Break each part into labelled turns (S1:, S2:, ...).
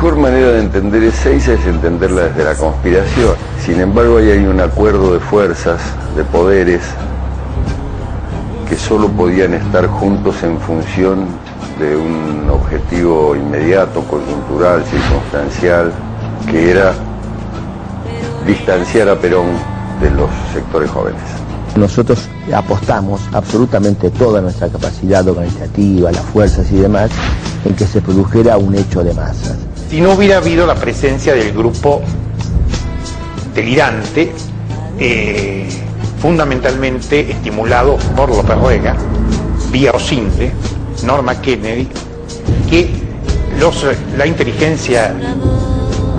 S1: mejor manera de entender Ezeiza es entenderla desde la conspiración. Sin embargo, ahí hay un acuerdo de fuerzas, de poderes, que solo podían estar juntos en función de un objetivo inmediato, coyuntural, circunstancial, que era distanciar a Perón de los sectores jóvenes.
S2: Nosotros apostamos absolutamente toda nuestra capacidad organizativa, las fuerzas y demás, en que se produjera un hecho de masas.
S3: Si no hubiera habido la presencia del grupo delirante, fundamentalmente estimulado por López Rega, vía Osinde, Norma Kennedy, que la inteligencia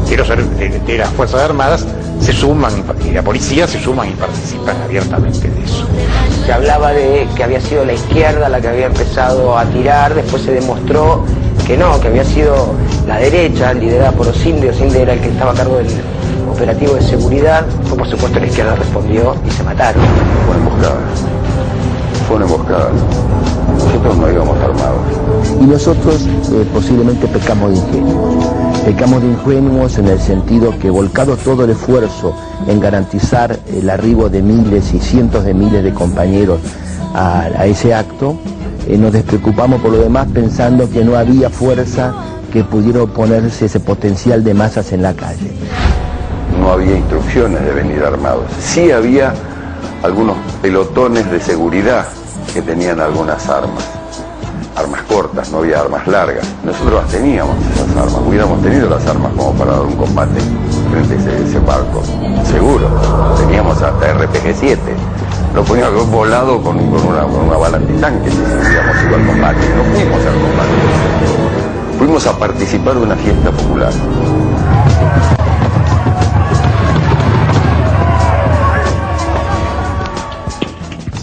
S3: de las Fuerzas Armadas se suman, y la policía se suman y participan abiertamente de eso.
S4: Se hablaba de que había sido la izquierda la que había empezado a tirar, después se demostró que no, que había sido la derecha, liderada por Osinde. Osinde era el que estaba a cargo del operativo de seguridad. Por supuesto la izquierda respondió y se mataron.
S1: Fue una emboscada. Fue una emboscada. Nosotros no íbamos armados.
S2: Y nosotros posiblemente pecamos de ingenuos. Pecamos de ingenuos en el sentido que, volcado todo el esfuerzo en garantizar el arribo de miles y cientos de miles de compañeros a ese acto, nos despreocupamos por lo demás pensando que no había fuerza que pudiera oponerse a ese potencial de masas en la calle.
S1: No había instrucciones de venir armados. Sí había algunos pelotones de seguridad que tenían algunas armas cortas, no había armas largas. Nosotros las teníamos, esas armas, hubiéramos tenido las armas como para dar un combate frente a ese barco, seguro. Teníamos hasta RPG-7, lo poníamos volado con una bala antitanque si hubiéramos ido al combate. No fuimos al combate, fuimos a participar de una fiesta popular.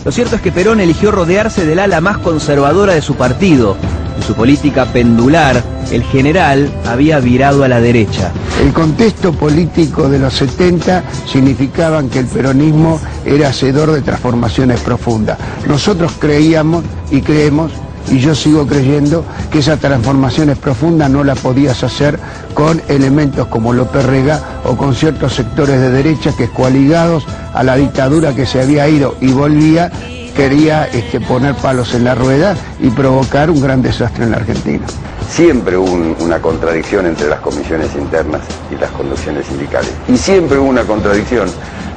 S5: Lo cierto es que Perón eligió rodearse del ala más conservadora de su partido. En su política pendular, el general había virado a la derecha.
S6: El contexto político de los 70 significaban que el peronismo era hacedor de transformaciones profundas. Nosotros creíamos y creemos, y yo sigo creyendo, que esas transformaciones profundas no las podías hacer con elementos como López Rega o con ciertos sectores de derecha que, coaligados a la dictadura que se había ido y volvía, quería poner palos en la rueda y provocar un gran desastre en la Argentina.
S1: Siempre hubo una contradicción entre las comisiones internas y las conducciones sindicales. Y siempre hubo una contradicción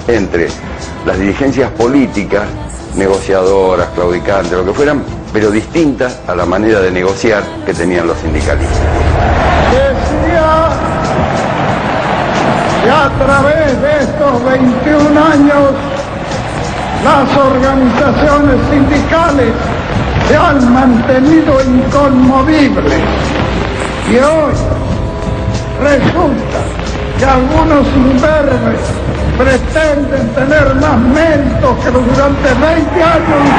S1: entre las dirigencias políticas, negociadoras, claudicantes, lo que fueran, pero distintas a la manera de negociar que tenían los sindicalistas.
S7: Decía que a través de estos 21 años las organizaciones sindicales se han mantenido inconmovibles y hoy resulta que algunos imberbes pretenden tener más méritos que durante 20 años.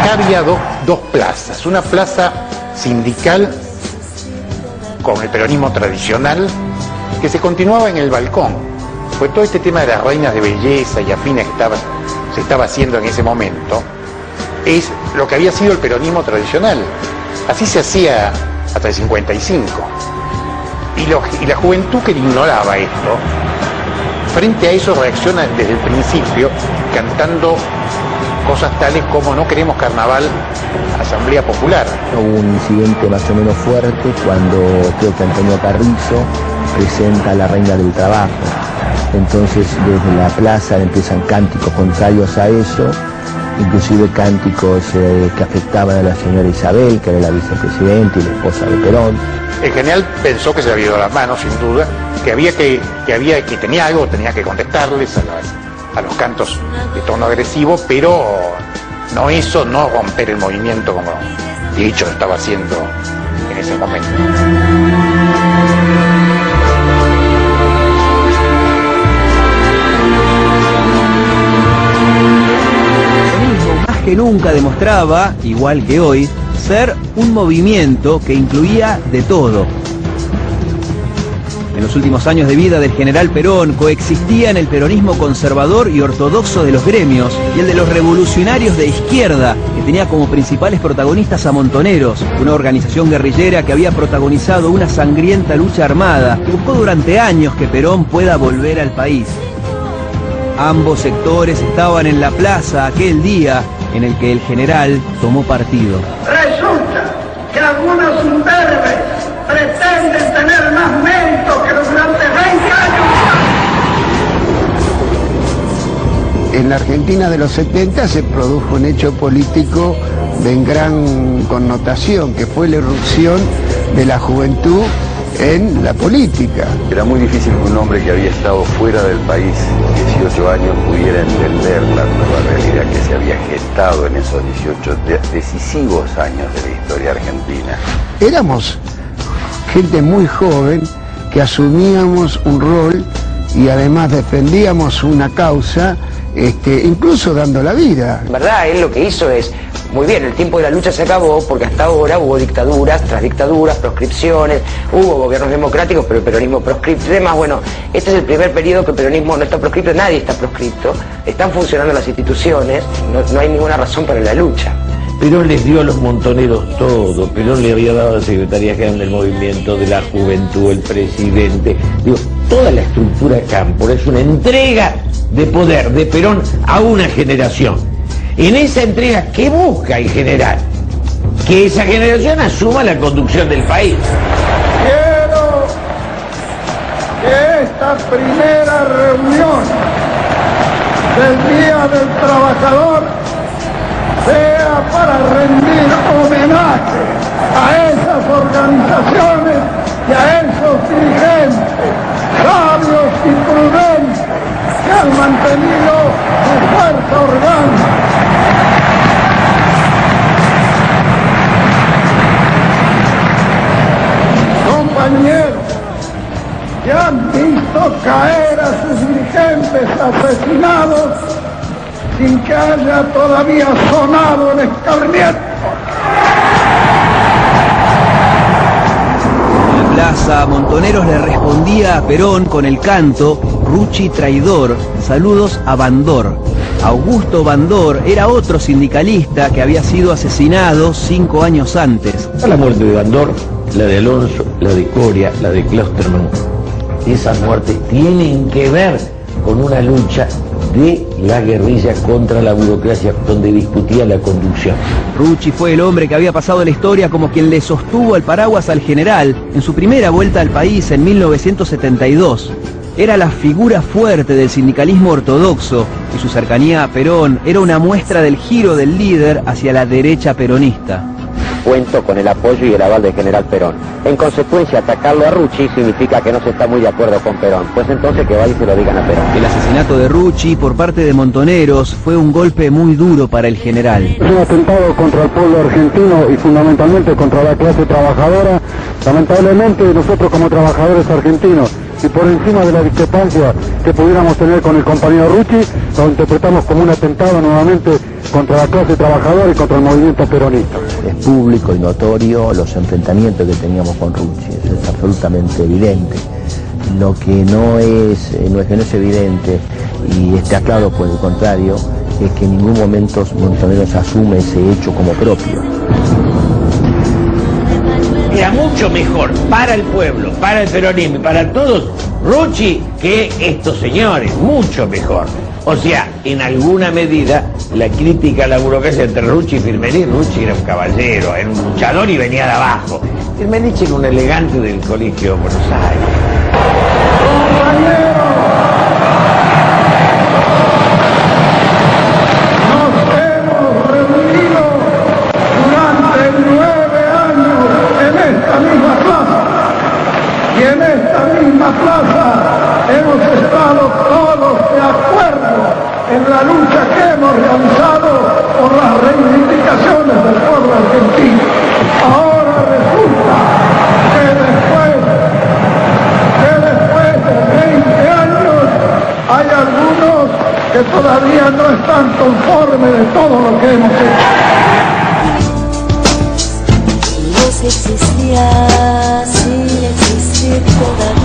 S3: Acá había dos plazas, una plaza sindical con el peronismo tradicional que se continuaba en el balcón. Pues todo este tema de las reinas de belleza y afines que se estaba haciendo en ese momento es lo que había sido el peronismo tradicional. Así se hacía hasta el 55. Y la juventud que ignoraba esto, frente a eso reacciona desde el principio cantando cosas tales como no queremos carnaval, asamblea popular.
S2: Hubo un incidente más o menos fuerte cuando creo que Antonio Carrizo presenta a la Reina del Trabajo. Entonces desde la plaza empiezan cánticos contrarios a eso, inclusive cánticos que afectaban a la señora Isabel, que era la vicepresidenta y la esposa de Perón.
S3: El general pensó que se le había ido las manos, sin duda, que tenía algo, tenía que contestarles a los cantos de tono agresivo, pero no romper el movimiento como de hecho lo estaba haciendo en ese momento.
S5: Más que nunca demostraba, igual que hoy, ser un movimiento que incluía de todo. En los últimos años de vida del general Perón coexistían el peronismo conservador y ortodoxo de los gremios y el de los revolucionarios de izquierda, que tenía como principales protagonistas a Montoneros, una organización guerrillera que había protagonizado una sangrienta lucha armada que buscó durante años que Perón pueda volver al país. Ambos sectores estaban en la plaza aquel día en el que el general tomó partido.
S7: Resulta que algunos imberbes pretenden tener más mérito que durante 20 años.
S6: En la Argentina de los 70 se produjo un hecho político de gran connotación, que fue la irrupción de la juventud en la política.
S1: Era muy difícil que un hombre que había estado fuera del país 18 años pudiera entender la nueva realidad que se había gestado en esos 18 decisivos años de la historia argentina.
S6: Éramos gente muy joven que asumíamos un rol y además defendíamos una causa, incluso dando la vida.
S4: En verdad, él lo que hizo es, muy bien, el tiempo de la lucha se acabó porque hasta ahora hubo dictaduras tras dictaduras, proscripciones, hubo gobiernos democráticos, pero el peronismo proscripto y demás. Bueno, este es el primer periodo que el peronismo no está proscripto, nadie está proscripto, están funcionando las instituciones, no hay ninguna razón para la lucha.
S8: Perón les dio a los Montoneros todo, Perón le había dado a la Secretaría General del Movimiento, de la Juventud, el presidente, digo, toda la estructura cámpora es una entrega de poder de Perón a una generación. En esa entrega, ¿qué busca el general? Que esa generación asuma la conducción del país.
S7: Quiero que esta primera reunión del Día del Trabajador sea para rendir homenaje a esas organizaciones y a esos dirigentes sabios y prudentes que han mantenido su fuerza orgánica. Compañeros que han visto caer a sus dirigentes asesinados sin que haya todavía sonado el escarmiento.
S5: En la plaza, Montoneros le respondía a Perón con el canto "Rucci traidor, saludos a Bandor". Augusto Bandor era otro sindicalista que había sido asesinado 5 años antes.
S8: La muerte de Bandor, la de Alonso, la de Coria, la de Klosterman, esas muertes tienen que ver con una lucha de la guerrilla contra la burocracia, donde discutía la conducción.
S5: Rucci fue el hombre que había pasado la historia como quien le sostuvo el paraguas al general en su primera vuelta al país en 1972. Era la figura fuerte del sindicalismo ortodoxo y su cercanía a Perón era una muestra del giro del líder hacia la derecha peronista.
S9: Cuento con el apoyo y el aval del general Perón. En consecuencia, atacarlo a Rucci significa que no se está muy de acuerdo con Perón. Pues entonces que vaya y se lo digan a Perón.
S5: El asesinato de Rucci por parte de Montoneros fue un golpe muy duro para el general.
S10: Es un atentado contra el pueblo argentino y fundamentalmente contra la clase trabajadora. Lamentablemente nosotros como trabajadores argentinos y por encima de la discrepancia que pudiéramos tener con el compañero Rucci, lo interpretamos como un atentado nuevamente contra la clase trabajadora y contra el movimiento peronista.
S2: Es público y notorio los enfrentamientos que teníamos con Rucci, eso es absolutamente evidente. Lo que no es evidente y está claro por el contrario, es que en ningún momento Montoneros asume ese hecho como propio.
S8: Era mucho mejor para el pueblo, para el peronismo y para todos Rucci que estos señores, mucho mejor. O sea, en alguna medida, la crítica a la burocracia entre Rucci y Firmenich, Rucci era un caballero, era un luchador y venía de abajo. Firmenich era un elegante del Colegio de Buenos Aires.
S7: Nos hemos reunido durante 9 años en esta misma plaza. Y en esta misma plaza hemos estado todos de acuerdo en la lucha que hemos realizado por las reivindicaciones del pueblo argentino. Ahora resulta que después de 20 años hay algunos que todavía no están conformes de todo lo que hemos hecho.
S11: Vos existías sin existir todavía.